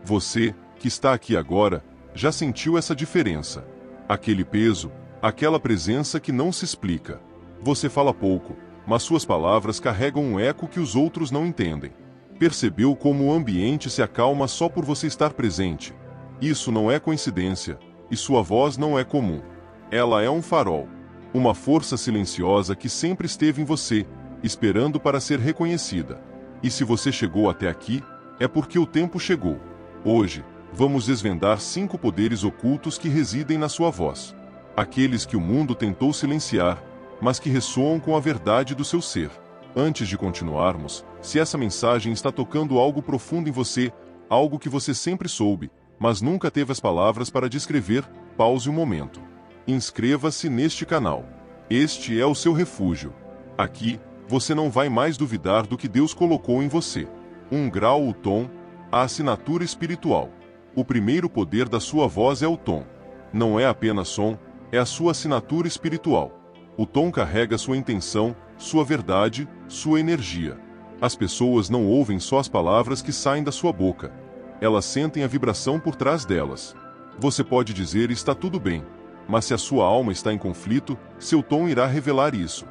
Você, que está aqui agora, já sentiu essa diferença. Aquele peso, aquela presença que não se explica. Você fala pouco, mas suas palavras carregam um eco que os outros não entendem. Percebeu como o ambiente se acalma só por você estar presente? Isso não é coincidência, e sua voz não é comum. Ela é um farol, uma força silenciosa que sempre esteve em você, esperando para ser reconhecida. E se você chegou até aqui, é porque o tempo chegou. Hoje, vamos desvendar 5 poderes ocultos que residem na sua voz. Aqueles que o mundo tentou silenciar, mas que ressoam com a verdade do seu ser. Antes de continuarmos, se essa mensagem está tocando algo profundo em você, algo que você sempre soube, mas nunca teve as palavras para descrever, pause um momento. Inscreva-se neste canal. Este é o seu refúgio. Aqui, você não vai mais duvidar do que Deus colocou em você. 1 grau, o tom, a assinatura espiritual. O primeiro poder da sua voz é o tom. Não é apenas som, é a sua assinatura espiritual. O tom carrega sua intenção, sua verdade, sua energia. As pessoas não ouvem só as palavras que saem da sua boca. Elas sentem a vibração por trás delas. Você pode dizer está tudo bem, mas se a sua alma está em conflito, seu tom irá revelar isso.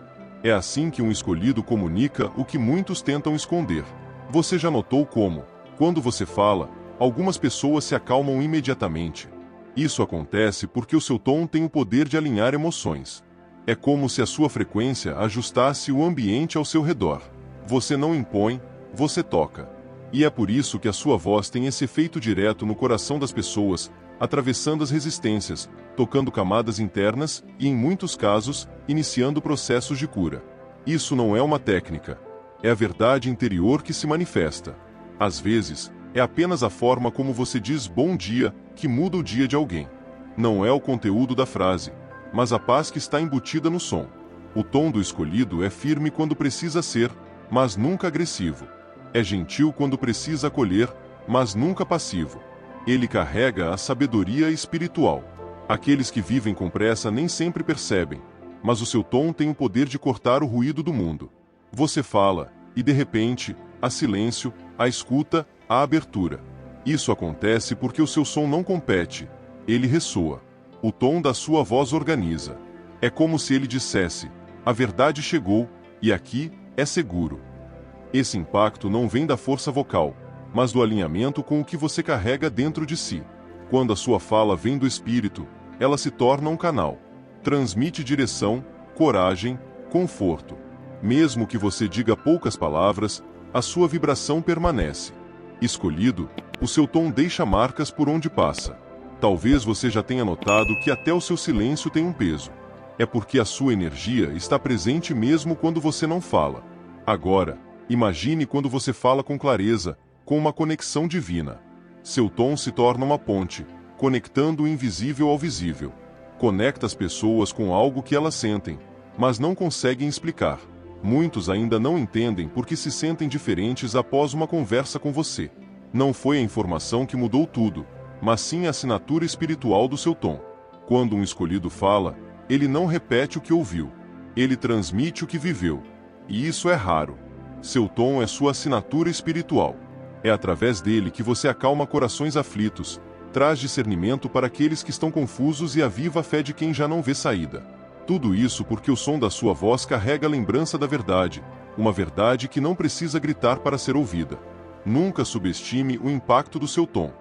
É assim que um escolhido comunica o que muitos tentam esconder. Você já notou como, quando você fala, algumas pessoas se acalmam imediatamente? Isso acontece porque o seu tom tem o poder de alinhar emoções. É como se a sua frequência ajustasse o ambiente ao seu redor. Você não impõe, você toca. E é por isso que a sua voz tem esse efeito direto no coração das pessoas, atravessando as resistências, tocando camadas internas e, em muitos casos, iniciando processos de cura. Isso não é uma técnica. É a verdade interior que se manifesta. Às vezes, é apenas a forma como você diz bom dia que muda o dia de alguém. Não é o conteúdo da frase, mas a paz que está embutida no som. O tom do escolhido é firme quando precisa ser, mas nunca agressivo. É gentil quando precisa acolher, mas nunca passivo. Ele carrega a sabedoria espiritual. Aqueles que vivem com pressa nem sempre percebem, mas o seu tom tem o poder de cortar o ruído do mundo. Você fala, e de repente, há silêncio, há escuta, há abertura. Isso acontece porque o seu som não compete, ele ressoa. O tom da sua voz organiza. É como se ele dissesse, a verdade chegou, e aqui, é seguro. Esse impacto não vem da força vocal, mas do alinhamento com o que você carrega dentro de si. Quando a sua fala vem do espírito, ela se torna um canal. Transmite direção, coragem, conforto. Mesmo que você diga poucas palavras, a sua vibração permanece. Escolhido, o seu tom deixa marcas por onde passa. Talvez você já tenha notado que até o seu silêncio tem um peso. É porque a sua energia está presente mesmo quando você não fala. Agora, imagine quando você fala com clareza, com uma conexão divina. Seu tom se torna uma ponte, conectando o invisível ao visível. Conecta as pessoas com algo que elas sentem, mas não conseguem explicar. Muitos ainda não entendem porque se sentem diferentes após uma conversa com você. Não foi a informação que mudou tudo, mas sim a assinatura espiritual do seu tom. Quando um escolhido fala, ele não repete o que ouviu. Ele transmite o que viveu. E isso é raro. Seu tom é sua assinatura espiritual. É através dele que você acalma corações aflitos, traz discernimento para aqueles que estão confusos e aviva a fé de quem já não vê saída. Tudo isso porque o som da sua voz carrega a lembrança da verdade, uma verdade que não precisa gritar para ser ouvida. Nunca subestime o impacto do seu tom.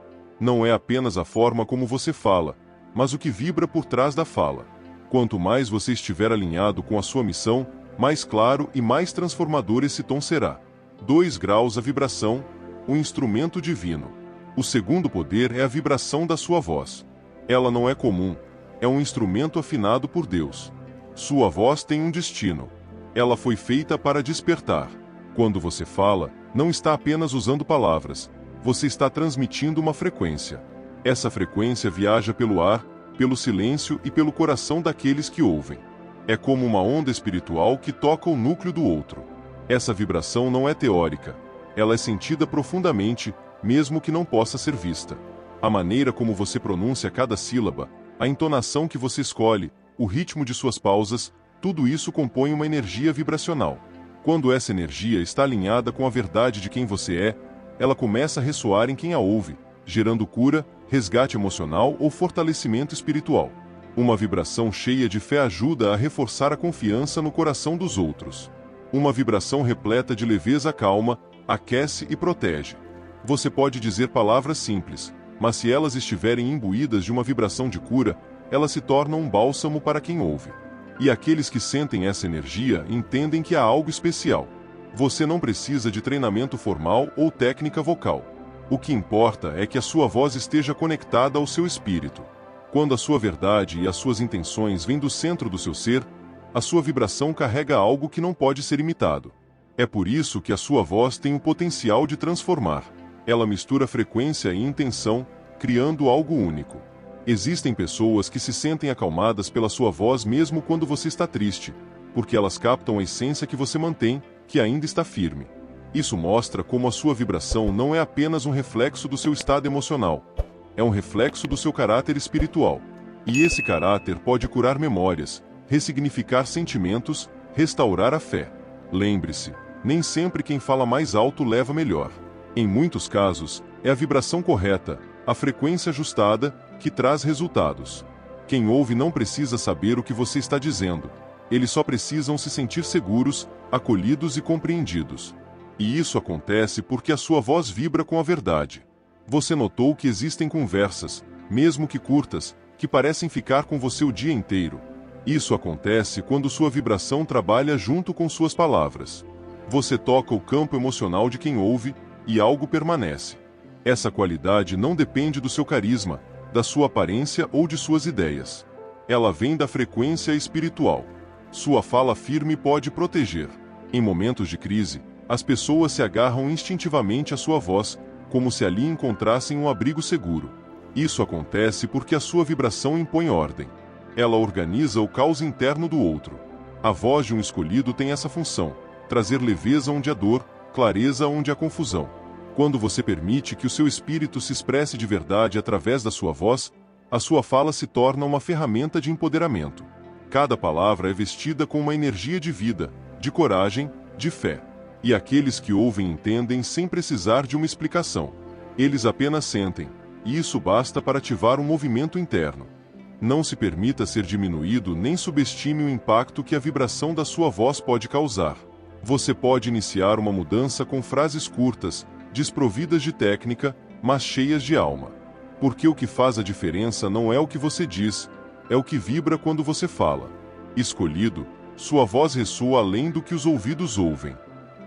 Não é apenas a forma como você fala, mas o que vibra por trás da fala. Quanto mais você estiver alinhado com a sua missão, mais claro e mais transformador esse tom será. 2 graus a vibração, o instrumento divino. O segundo poder é a vibração da sua voz. Ela não é comum, é um instrumento afinado por Deus. Sua voz tem um destino. Ela foi feita para despertar. Quando você fala, não está apenas usando palavras, você está transmitindo uma frequência. Essa frequência viaja pelo ar, pelo silêncio e pelo coração daqueles que ouvem. É como uma onda espiritual que toca o núcleo do outro. Essa vibração não é teórica. Ela é sentida profundamente, mesmo que não possa ser vista. A maneira como você pronuncia cada sílaba, a entonação que você escolhe, o ritmo de suas pausas, tudo isso compõe uma energia vibracional. Quando essa energia está alinhada com a verdade de quem você é, ela começa a ressoar em quem a ouve, gerando cura, resgate emocional ou fortalecimento espiritual. Uma vibração cheia de fé ajuda a reforçar a confiança no coração dos outros. Uma vibração repleta de leveza calma, aquece e protege. Você pode dizer palavras simples, mas se elas estiverem imbuídas de uma vibração de cura, elas se tornam um bálsamo para quem ouve. E aqueles que sentem essa energia entendem que há algo especial. Você não precisa de treinamento formal ou técnica vocal. O que importa é que a sua voz esteja conectada ao seu espírito. Quando a sua verdade e as suas intenções vêm do centro do seu ser, a sua vibração carrega algo que não pode ser imitado. É por isso que a sua voz tem o potencial de transformar. Ela mistura frequência e intenção, criando algo único. Existem pessoas que se sentem acalmadas pela sua voz mesmo quando você está triste, porque elas captam a essência que você mantém, que ainda está firme. Isso mostra como a sua vibração não é apenas um reflexo do seu estado emocional, é um reflexo do seu caráter espiritual. E esse caráter pode curar memórias, ressignificar sentimentos, restaurar a fé. Lembre-se, nem sempre quem fala mais alto leva melhor. Em muitos casos, é a vibração correta, a frequência ajustada, que traz resultados. Quem ouve não precisa saber o que você está dizendo. Eles só precisam se sentir seguros, acolhidos e compreendidos. E isso acontece porque a sua voz vibra com a verdade. Você notou que existem conversas, mesmo que curtas, que parecem ficar com você o dia inteiro. Isso acontece quando sua vibração trabalha junto com suas palavras. Você toca o campo emocional de quem ouve, e algo permanece. Essa qualidade não depende do seu carisma, da sua aparência ou de suas ideias. Ela vem da frequência espiritual. Sua fala firme pode proteger. Em momentos de crise, as pessoas se agarram instintivamente à sua voz, como se ali encontrassem um abrigo seguro. Isso acontece porque a sua vibração impõe ordem. Ela organiza o caos interno do outro. A voz de um escolhido tem essa função: trazer leveza onde há dor, clareza onde há confusão. Quando você permite que o seu espírito se expresse de verdade através da sua voz, a sua fala se torna uma ferramenta de empoderamento. Cada palavra é vestida com uma energia de vida, de coragem, de fé. E aqueles que ouvem entendem sem precisar de uma explicação. Eles apenas sentem, e isso basta para ativar um movimento interno. Não se permita ser diminuído nem subestime o impacto que a vibração da sua voz pode causar. Você pode iniciar uma mudança com frases curtas, desprovidas de técnica, mas cheias de alma. Porque o que faz a diferença não é o que você diz, é o que vibra quando você fala. Escolhido, sua voz ressoa além do que os ouvidos ouvem.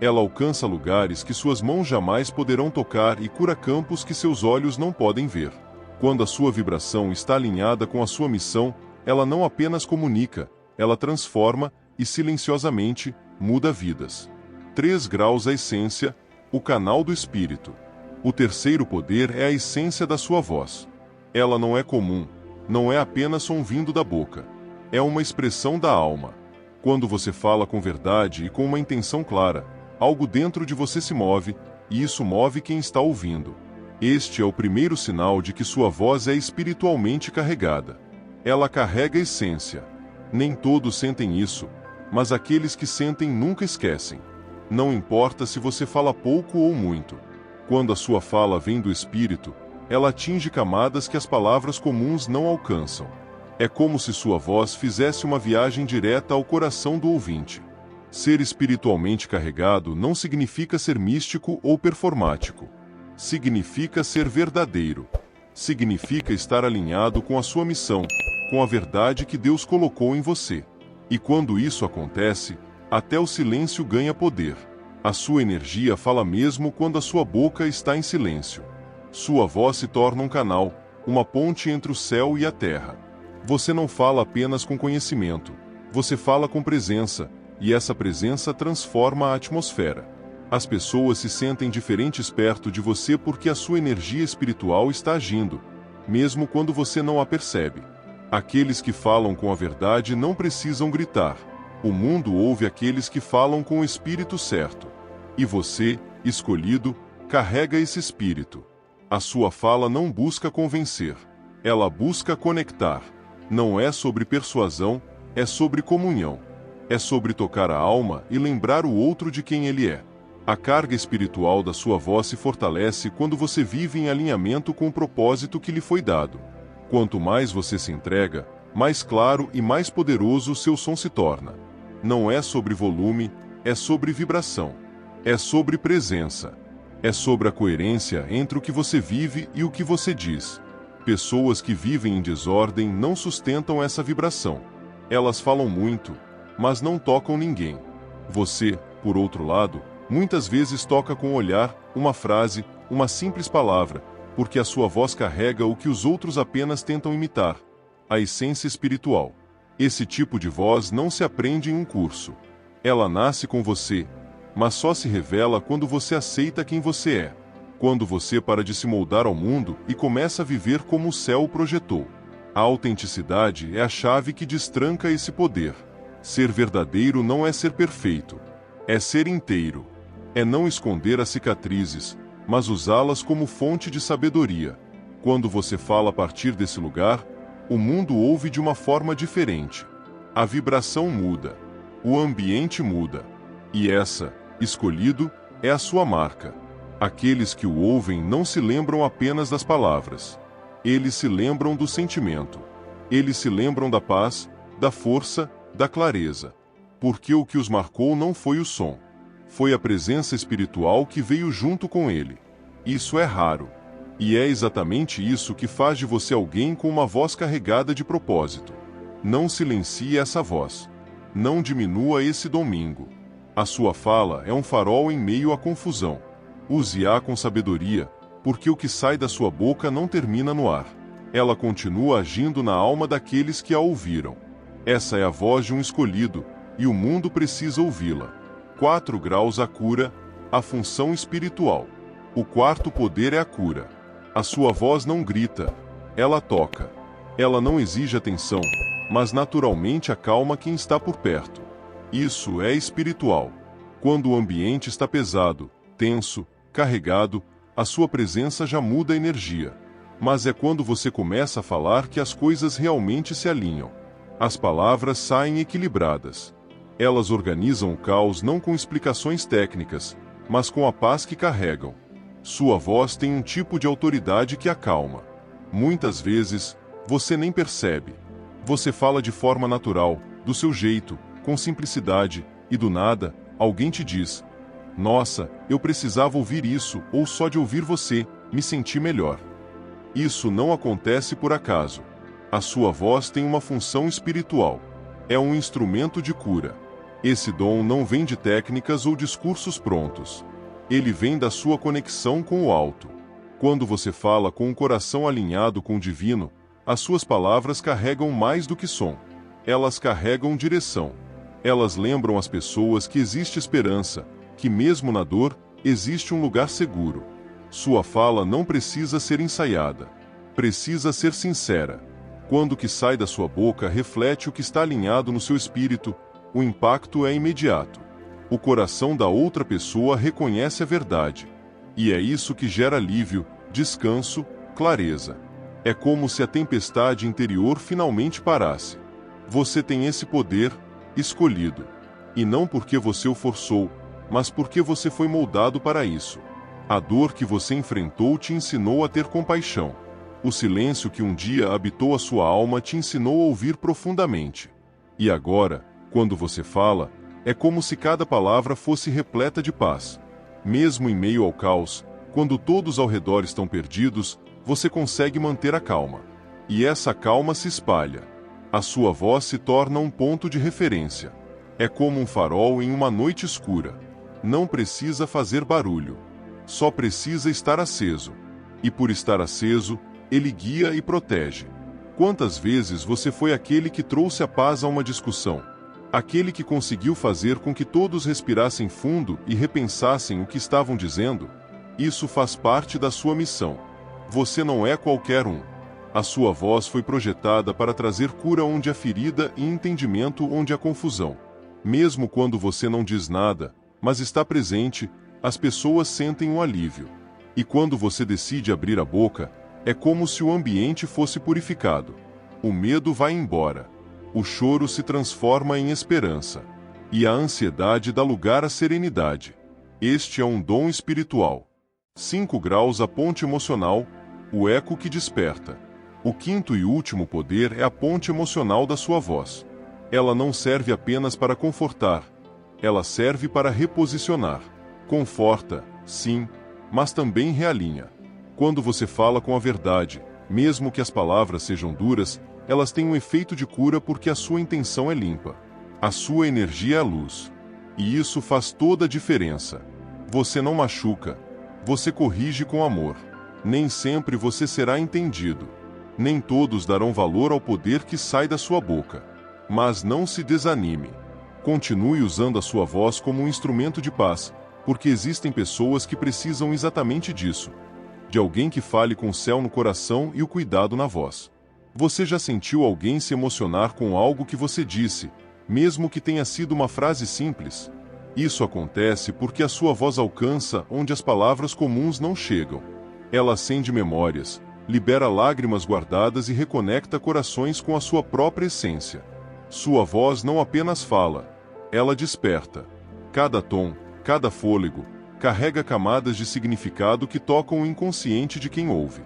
Ela alcança lugares que suas mãos jamais poderão tocar e cura campos que seus olhos não podem ver. Quando a sua vibração está alinhada com a sua missão, ela não apenas comunica, ela transforma e silenciosamente muda vidas. 3 graus a essência, o canal do espírito. O terceiro poder é a essência da sua voz. Ela não é comum, não é apenas som vindo da boca. É uma expressão da alma. Quando você fala com verdade e com uma intenção clara, algo dentro de você se move, e isso move quem está ouvindo. Este é o primeiro sinal de que sua voz é espiritualmente carregada. Ela carrega a essência. Nem todos sentem isso, mas aqueles que sentem nunca esquecem. Não importa se você fala pouco ou muito. Quando a sua fala vem do espírito, ela atinge camadas que as palavras comuns não alcançam. É como se sua voz fizesse uma viagem direta ao coração do ouvinte. Ser espiritualmente carregado não significa ser místico ou performático. Significa ser verdadeiro. Significa estar alinhado com a sua missão, com a verdade que Deus colocou em você. E quando isso acontece, até o silêncio ganha poder. A sua energia fala mesmo quando a sua boca está em silêncio. Sua voz se torna um canal, uma ponte entre o céu e a terra. Você não fala apenas com conhecimento, você fala com presença, e essa presença transforma a atmosfera. As pessoas se sentem diferentes perto de você porque a sua energia espiritual está agindo, mesmo quando você não a percebe. Aqueles que falam com a verdade não precisam gritar. O mundo ouve aqueles que falam com o espírito certo. E você, escolhido, carrega esse espírito. A sua fala não busca convencer. Ela busca conectar. Não é sobre persuasão, é sobre comunhão. É sobre tocar a alma e lembrar o outro de quem ele é. A carga espiritual da sua voz se fortalece quando você vive em alinhamento com o propósito que lhe foi dado. Quanto mais você se entrega, mais claro e mais poderoso o seu som se torna. Não é sobre volume, é sobre vibração. É sobre presença. É sobre a coerência entre o que você vive e o que você diz. Pessoas que vivem em desordem não sustentam essa vibração. Elas falam muito, mas não tocam ninguém. Você, por outro lado, muitas vezes toca com o olhar, uma frase, uma simples palavra, porque a sua voz carrega o que os outros apenas tentam imitar, a essência espiritual. Esse tipo de voz não se aprende em um curso. Ela nasce com você, mas só se revela quando você aceita quem você é. Quando você para de se moldar ao mundo e começa a viver como o céu o projetou. A autenticidade é a chave que destranca esse poder. Ser verdadeiro não é ser perfeito. É ser inteiro. É não esconder as cicatrizes, mas usá-las como fonte de sabedoria. Quando você fala a partir desse lugar, o mundo ouve de uma forma diferente. A vibração muda. O ambiente muda. E essa, escolhido, é a sua marca. Aqueles que o ouvem não se lembram apenas das palavras. Eles se lembram do sentimento. Eles se lembram da paz, da força, da clareza. Porque o que os marcou não foi o som. Foi a presença espiritual que veio junto com ele. Isso é raro. E é exatamente isso que faz de você alguém com uma voz carregada de propósito. Não silencie essa voz. Não diminua esse domingo. A sua fala é um farol em meio à confusão. Use-a com sabedoria, porque o que sai da sua boca não termina no ar. Ela continua agindo na alma daqueles que a ouviram. Essa é a voz de um escolhido, e o mundo precisa ouvi-la. 4 graus a cura, a função espiritual. O quarto poder é a cura. A sua voz não grita, ela toca. Ela não exige atenção, mas naturalmente acalma quem está por perto. Isso é espiritual. Quando o ambiente está pesado, tenso, carregado, a sua presença já muda a energia. Mas é quando você começa a falar que as coisas realmente se alinham. As palavras saem equilibradas. Elas organizam o caos não com explicações técnicas, mas com a paz que carregam. Sua voz tem um tipo de autoridade que acalma. Muitas vezes, você nem percebe. Você fala de forma natural, do seu jeito, com simplicidade, e do nada, alguém te diz: "Nossa, eu precisava ouvir isso", ou só de ouvir você, me senti melhor. Isso não acontece por acaso. A sua voz tem uma função espiritual. É um instrumento de cura. Esse dom não vem de técnicas ou discursos prontos. Ele vem da sua conexão com o alto. Quando você fala com um coração alinhado com o divino, as suas palavras carregam mais do que som. Elas carregam direção. Elas lembram as pessoas que existe esperança, que mesmo na dor, existe um lugar seguro. Sua fala não precisa ser ensaiada. Precisa ser sincera. Quando o que sai da sua boca reflete o que está alinhado no seu espírito, o impacto é imediato. O coração da outra pessoa reconhece a verdade. E é isso que gera alívio, descanso, clareza. É como se a tempestade interior finalmente parasse. Você tem esse poder, escolhido. E não porque você o forçou, mas porque você foi moldado para isso. A dor que você enfrentou te ensinou a ter compaixão. O silêncio que um dia habitou a sua alma te ensinou a ouvir profundamente. E agora, quando você fala, é como se cada palavra fosse repleta de paz. Mesmo em meio ao caos, quando todos ao redor estão perdidos, você consegue manter a calma. E essa calma se espalha. A sua voz se torna um ponto de referência. É como um farol em uma noite escura. Não precisa fazer barulho. Só precisa estar aceso. E por estar aceso, ele guia e protege. Quantas vezes você foi aquele que trouxe a paz a uma discussão? Aquele que conseguiu fazer com que todos respirassem fundo e repensassem o que estavam dizendo? Isso faz parte da sua missão. Você não é qualquer um. A sua voz foi projetada para trazer cura onde há ferida e entendimento onde há confusão. Mesmo quando você não diz nada, mas está presente, as pessoas sentem um alívio. E quando você decide abrir a boca, é como se o ambiente fosse purificado. O medo vai embora. O choro se transforma em esperança. E a ansiedade dá lugar à serenidade. Este é um dom espiritual. 5 graus. A ponte emocional, o eco que desperta. O quinto e último poder é a ponte emocional da sua voz. Ela não serve apenas para confortar, ela serve para reposicionar. Conforta, sim, mas também realinha. Quando você fala com a verdade, mesmo que as palavras sejam duras, elas têm um efeito de cura porque a sua intenção é limpa. A sua energia é a luz. E isso faz toda a diferença. Você não machuca, você corrige com amor. Nem sempre você será entendido. Nem todos darão valor ao poder que sai da sua boca. Mas não se desanime. Continue usando a sua voz como um instrumento de paz, porque existem pessoas que precisam exatamente disso. De alguém que fale com o céu no coração e o cuidado na voz. Você já sentiu alguém se emocionar com algo que você disse, mesmo que tenha sido uma frase simples? Isso acontece porque a sua voz alcança onde as palavras comuns não chegam. Ela acende memórias, libera lágrimas guardadas e reconecta corações com a sua própria essência. Sua voz não apenas fala, ela desperta. Cada tom, cada fôlego, carrega camadas de significado que tocam o inconsciente de quem ouve.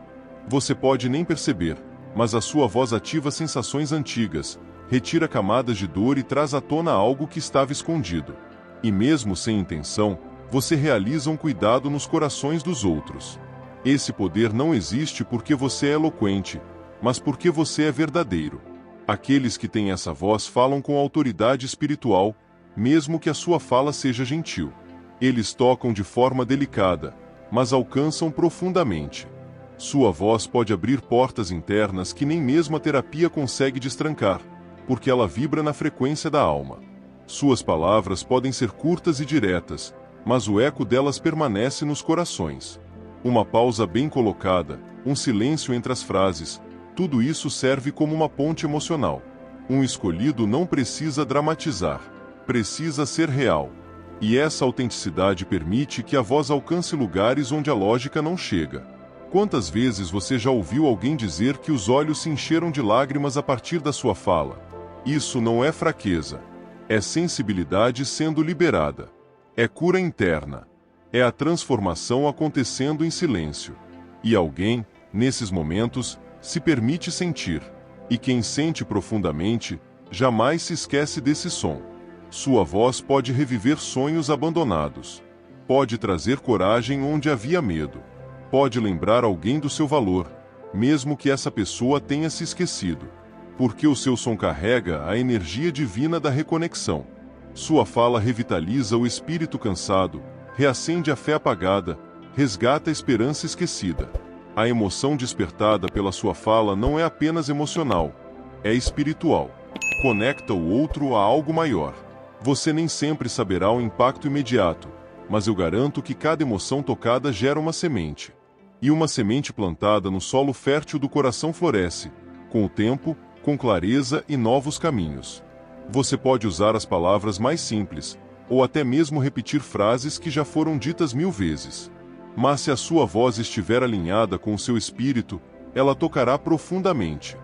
Você pode nem perceber, mas a sua voz ativa sensações antigas, retira camadas de dor e traz à tona algo que estava escondido. E mesmo sem intenção, você realiza um cuidado nos corações dos outros. Esse poder não existe porque você é eloquente, mas porque você é verdadeiro. Aqueles que têm essa voz falam com autoridade espiritual, mesmo que a sua fala seja gentil. Eles tocam de forma delicada, mas alcançam profundamente. Sua voz pode abrir portas internas que nem mesmo a terapia consegue destrancar, porque ela vibra na frequência da alma. Suas palavras podem ser curtas e diretas, mas o eco delas permanece nos corações. Uma pausa bem colocada, um silêncio entre as frases, tudo isso serve como uma ponte emocional. Um escolhido não precisa dramatizar, precisa ser real. E essa autenticidade permite que a voz alcance lugares onde a lógica não chega. Quantas vezes você já ouviu alguém dizer que os olhos se encheram de lágrimas a partir da sua fala? Isso não é fraqueza. É sensibilidade sendo liberada. É cura interna. É a transformação acontecendo em silêncio. E alguém, nesses momentos, se permite sentir. E quem sente profundamente, jamais se esquece desse som. Sua voz pode reviver sonhos abandonados. Pode trazer coragem onde havia medo. Pode lembrar alguém do seu valor, mesmo que essa pessoa tenha se esquecido. Porque o seu som carrega a energia divina da reconexão. Sua fala revitaliza o espírito cansado, reacende a fé apagada, resgata a esperança esquecida. A emoção despertada pela sua fala não é apenas emocional, é espiritual. Conecta o outro a algo maior. Você nem sempre saberá o impacto imediato, mas eu garanto que cada emoção tocada gera uma semente. E uma semente plantada no solo fértil do coração floresce, com o tempo, com clareza e novos caminhos. Você pode usar as palavras mais simples, ou até mesmo repetir frases que já foram ditas 1000 vezes. Mas se a sua voz estiver alinhada com o seu espírito, ela tocará profundamente.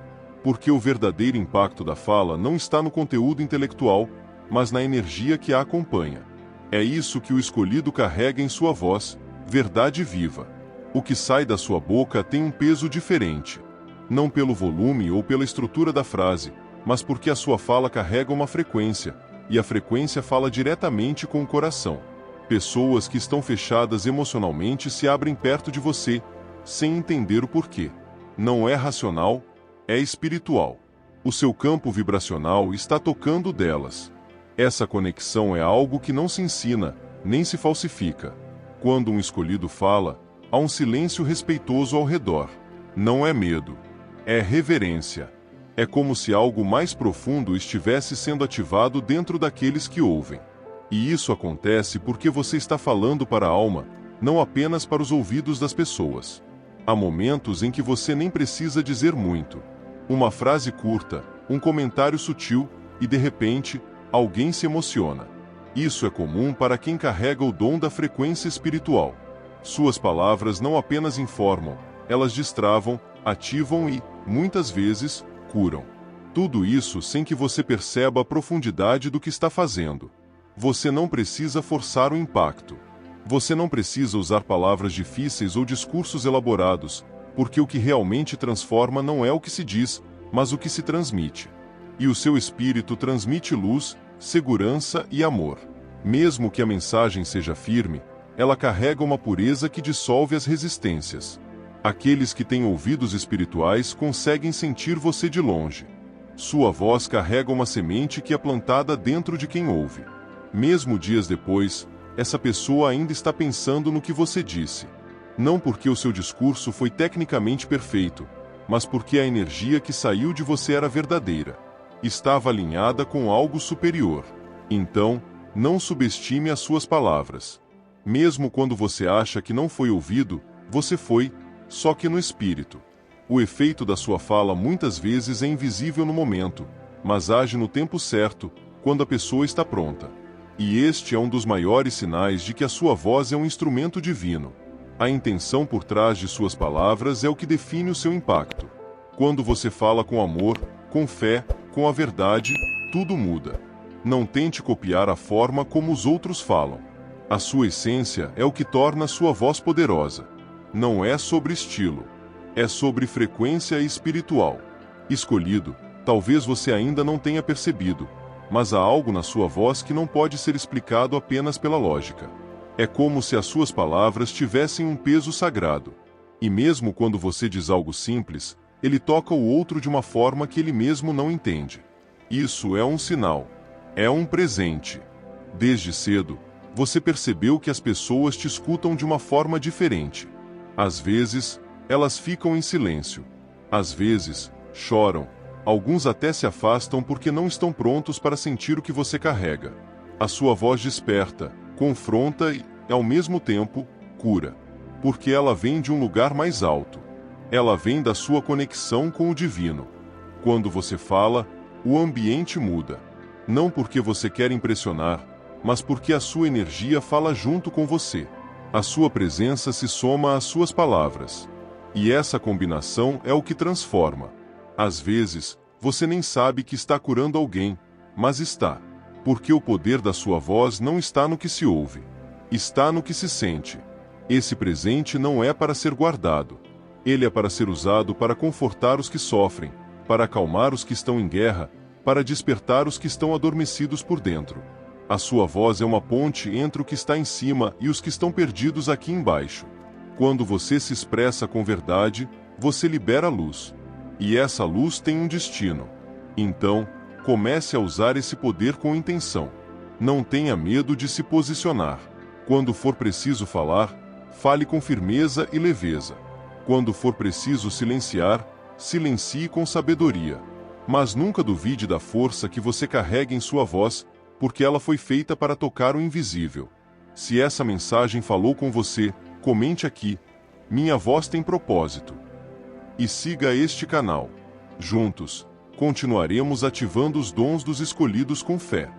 Porque o verdadeiro impacto da fala não está no conteúdo intelectual, mas na energia que a acompanha. É isso que o escolhido carrega em sua voz, verdade viva. O que sai da sua boca tem um peso diferente. Não pelo volume ou pela estrutura da frase, mas porque a sua fala carrega uma frequência, e a frequência fala diretamente com o coração. Pessoas que estão fechadas emocionalmente se abrem perto de você, sem entender o porquê. Não é racional, é espiritual. O seu campo vibracional está tocando delas. Essa conexão é algo que não se ensina, nem se falsifica. Quando um escolhido fala, há um silêncio respeitoso ao redor. Não é medo. É reverência. É como se algo mais profundo estivesse sendo ativado dentro daqueles que ouvem. E isso acontece porque você está falando para a alma, não apenas para os ouvidos das pessoas. Há momentos em que você nem precisa dizer muito. Uma frase curta, um comentário sutil, e de repente, alguém se emociona. Isso é comum para quem carrega o dom da frequência espiritual. Suas palavras não apenas informam, elas destravam, ativam e, muitas vezes, curam. Tudo isso sem que você perceba a profundidade do que está fazendo. Você não precisa forçar o impacto. Você não precisa usar palavras difíceis ou discursos elaborados, porque o que realmente transforma não é o que se diz, mas o que se transmite. E o seu espírito transmite luz, segurança e amor. Mesmo que a mensagem seja firme, ela carrega uma pureza que dissolve as resistências. Aqueles que têm ouvidos espirituais conseguem sentir você de longe. Sua voz carrega uma semente que é plantada dentro de quem ouve. Mesmo dias depois, essa pessoa ainda está pensando no que você disse. Não porque o seu discurso foi tecnicamente perfeito, mas porque a energia que saiu de você era verdadeira. Estava alinhada com algo superior. Então, não subestime as suas palavras. Mesmo quando você acha que não foi ouvido, você foi, só que no espírito. O efeito da sua fala muitas vezes é invisível no momento, mas age no tempo certo, quando a pessoa está pronta. E este é um dos maiores sinais de que a sua voz é um instrumento divino. A intenção por trás de suas palavras é o que define o seu impacto. Quando você fala com amor, com fé, com a verdade, tudo muda. Não tente copiar a forma como os outros falam. A sua essência é o que torna a sua voz poderosa. Não é sobre estilo. É sobre frequência espiritual. Escolhido, talvez você ainda não tenha percebido, mas há algo na sua voz que não pode ser explicado apenas pela lógica. É como se as suas palavras tivessem um peso sagrado. E mesmo quando você diz algo simples, ele toca o outro de uma forma que ele mesmo não entende. Isso é um sinal. É um presente. Desde cedo, você percebeu que as pessoas te escutam de uma forma diferente. Às vezes, elas ficam em silêncio. Às vezes, choram. Alguns até se afastam porque não estão prontos para sentir o que você carrega. A sua voz desperta, confronta e, ao mesmo tempo, cura. Porque ela vem de um lugar mais alto. Ela vem da sua conexão com o divino. Quando você fala, o ambiente muda. Não porque você quer impressionar, mas porque a sua energia fala junto com você. A sua presença se soma às suas palavras. E essa combinação é o que transforma. Às vezes, você nem sabe que está curando alguém, mas está. Porque o poder da sua voz não está no que se ouve. Está no que se sente. Esse presente não é para ser guardado. Ele é para ser usado para confortar os que sofrem, para acalmar os que estão em guerra, para despertar os que estão adormecidos por dentro. A sua voz é uma ponte entre o que está em cima e os que estão perdidos aqui embaixo. Quando você se expressa com verdade, você libera luz. E essa luz tem um destino. Então, comece a usar esse poder com intenção. Não tenha medo de se posicionar. Quando for preciso falar, fale com firmeza e leveza. Quando for preciso silenciar, silencie com sabedoria. Mas nunca duvide da força que você carrega em sua voz, porque ela foi feita para tocar o invisível. Se essa mensagem falou com você, comente aqui. Minha voz tem propósito. E siga este canal. Juntos, continuaremos ativando os dons dos escolhidos com fé.